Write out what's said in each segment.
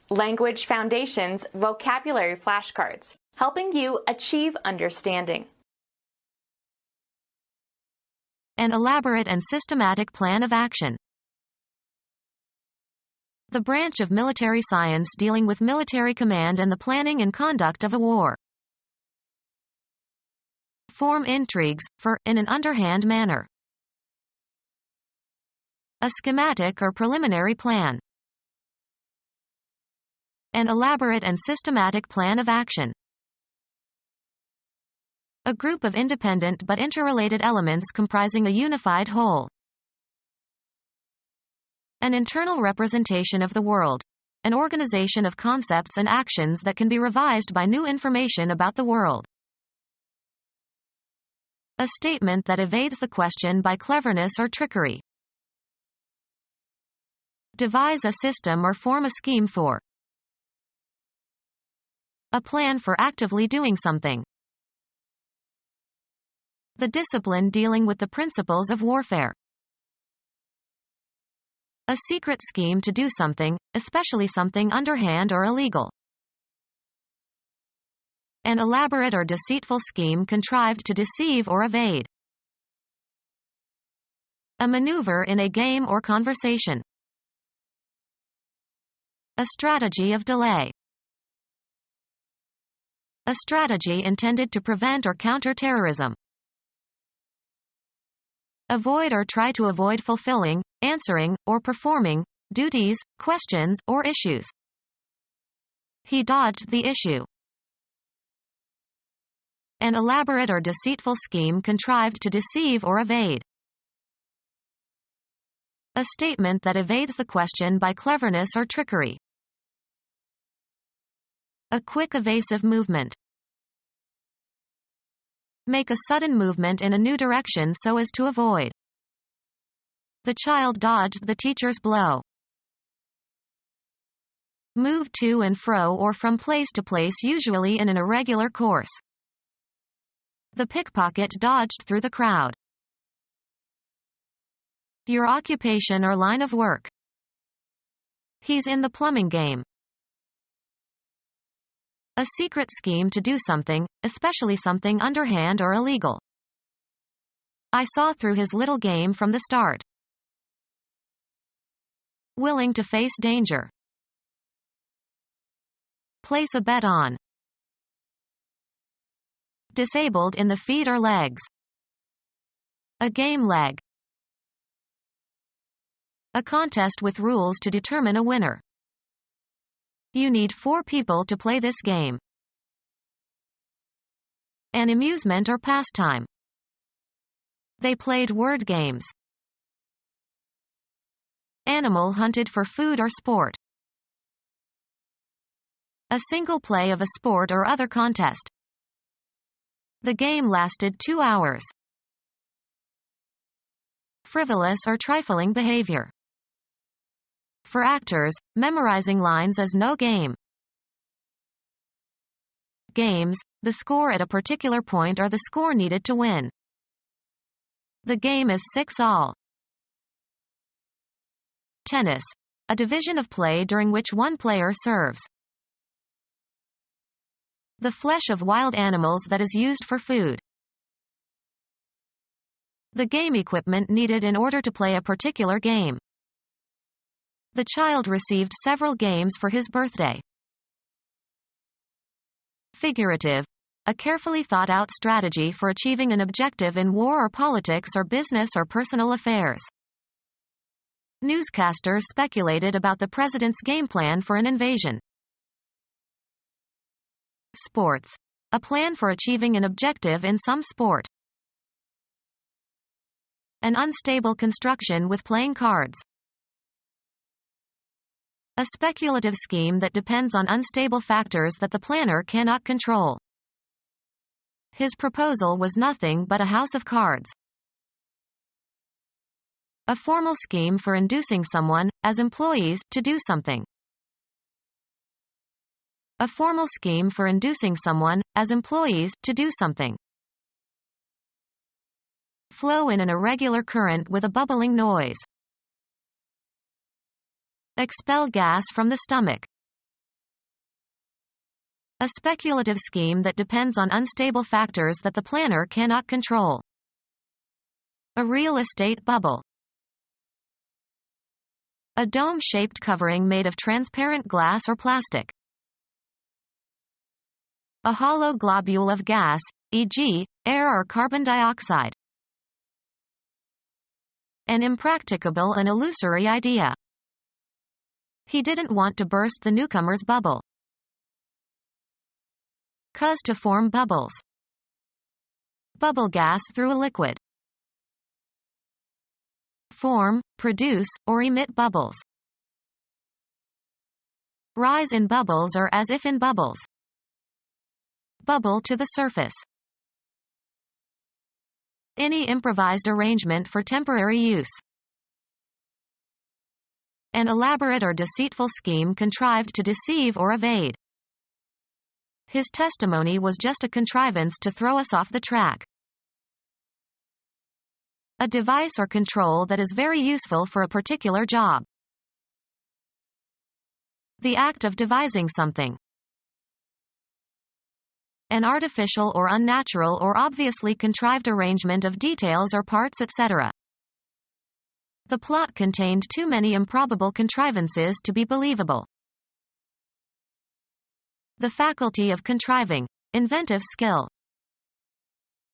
Language Foundations Vocabulary Flashcards, helping you achieve understanding. An elaborate and systematic plan of action. The branch of military science dealing with military command and the planning and conduct of a war. Form intrigues, in an underhand manner. A schematic or preliminary plan. An elaborate and systematic plan of action. A group of independent but interrelated elements comprising a unified whole. An internal representation of the world. An organization of concepts and actions that can be revised by new information about the world. A statement that evades the question by cleverness or trickery. Devise a system or form a scheme for. A plan for actively doing something. The discipline dealing with the principles of warfare. A secret scheme to do something, especially something underhand or illegal. An elaborate or deceitful scheme contrived to deceive or evade. A maneuver in a game or conversation. A strategy of delay. A strategy intended to prevent or counter terrorism. Avoid or try to avoid fulfilling, answering, or performing duties, questions, or issues. He dodged the issue. An elaborate or deceitful scheme contrived to deceive or evade. A statement that evades the question by cleverness or trickery. A quick evasive movement. Make a sudden movement in a new direction so as to avoid. The child dodged the teacher's blow. Move to and fro or from place to place, usually in an irregular course. The pickpocket dodged through the crowd. Your occupation or line of work. He's in the plumbing game. A secret scheme to do something, especially something underhand or illegal. I saw through his little game from the start. Willing to face danger. Place a bet on. Disabled in the feet or legs. A game leg. A contest with rules to determine a winner. You need 4 people to play this game. An amusement or pastime. They played word games. Animal hunted for food or sport. A single play of a sport or other contest. The game lasted 2 hours. Frivolous or trifling behavior. For actors, memorizing lines is no game. Games, the score at a particular point or the score needed to win. The game is 6-all. Tennis, a division of play during which one player serves. The flesh of wild animals that is used for food. The game equipment needed in order to play a particular game. The child received several games for his birthday. Figurative, a carefully thought out strategy for achieving an objective in war or politics or business or personal affairs. Newscasters speculated about the president's game plan for an invasion. Sports, a plan for achieving an objective in some sport. An unstable construction with playing cards. A speculative scheme that depends on unstable factors that the planner cannot control. His proposal was nothing but a house of cards. A formal scheme for inducing someone, as employees, to do something. A formal scheme for inducing someone, as employees, to do something. Flow in an irregular current with a bubbling noise. Expel gas from the stomach. A speculative scheme that depends on unstable factors that the planner cannot control. A real estate bubble. A dome-shaped covering made of transparent glass or plastic. A hollow globule of gas, e.g., air or carbon dioxide. An impracticable and illusory idea. He didn't want to burst the newcomer's bubble. Cause to form bubbles. Bubble gas through a liquid. Form, produce, or emit bubbles. Rise in bubbles or as if in bubbles. Bubble to the surface. Any improvised arrangement for temporary use. An elaborate or deceitful scheme contrived to deceive or evade. His testimony was just a contrivance to throw us off the track. A device or control that is very useful for a particular job. The act of devising something. An artificial or unnatural or obviously contrived arrangement of details or parts, etc. The plot contained too many improbable contrivances to be believable. The faculty of contriving. Inventive skill.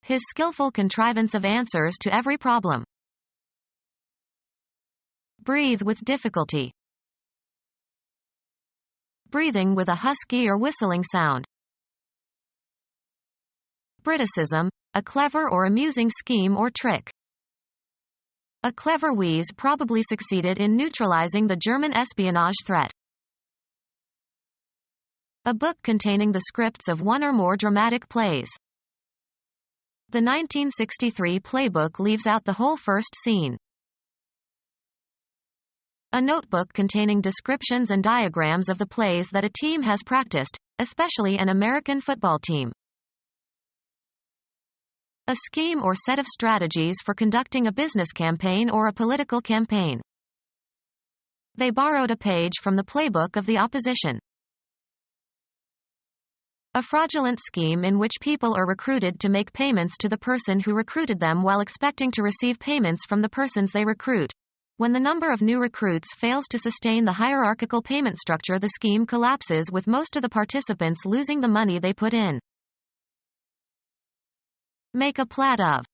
His skillful contrivance of answers to every problem. Breathe with difficulty. Breathing with a husky or whistling sound. Briticism, a clever or amusing scheme or trick. A clever wheeze probably succeeded in neutralizing the German espionage threat. A book containing the scripts of one or more dramatic plays. The 1963 playbook leaves out the whole first scene. A notebook containing descriptions and diagrams of the plays that a team has practiced, especially an American football team. A scheme or set of strategies for conducting a business campaign or a political campaign. They borrowed a page from the playbook of the opposition. A fraudulent scheme in which people are recruited to make payments to the person who recruited them while expecting to receive payments from the persons they recruit. When the number of new recruits fails to sustain the hierarchical payment structure, the scheme collapses with most of the participants losing the money they put in. Make a plat of.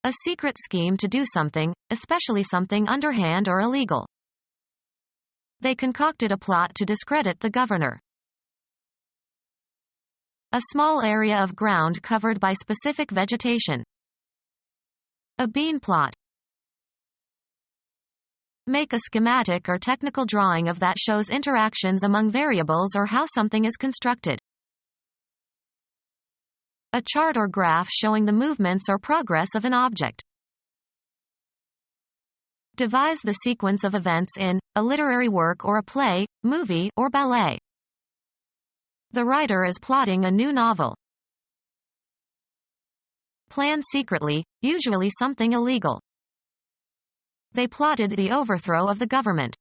A secret scheme to do something, especially something underhand or illegal. They concocted a plot to discredit the governor. A small area of ground covered by specific vegetation. A bean plot. Make a schematic or technical drawing of that shows interactions among variables or how something is constructed. A chart or graph showing the movements or progress of an object. Devise the sequence of events in a literary work or a play, movie, or ballet. The writer is plotting a new novel. Plan secretly, usually something illegal. They plotted the overthrow of the government.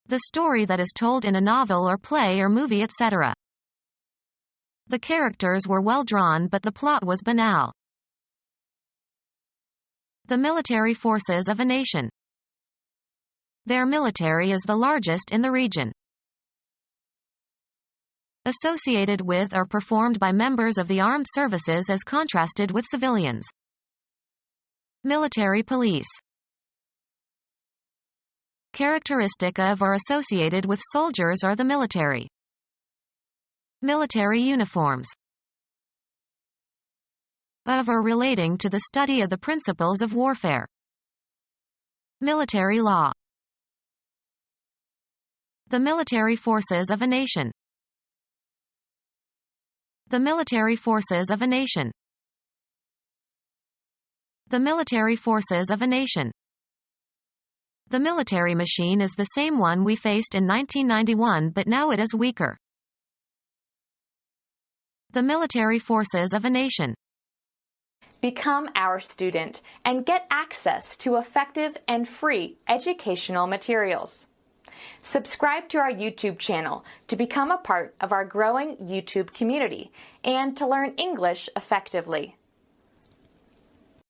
The story that is told in a novel or play or movie, etc. The characters were well drawn but the plot was banal. The military forces of a nation. Their military is the largest in the region. Associated with or performed by members of the armed services as contrasted with civilians. Military police. Characteristic of or associated with soldiers or the military. Military uniforms. Of or relating to the study of the principles of warfare. Military law. The military forces of a nation. The military forces of a nation. The military forces of a nation. The military machine is the same one we faced in 1991, but now it is weaker. The military forces of a nation. Become our student and get access to effective and free educational materials. Subscribe to our YouTube channel to become a part of our growing YouTube community and to learn English effectively.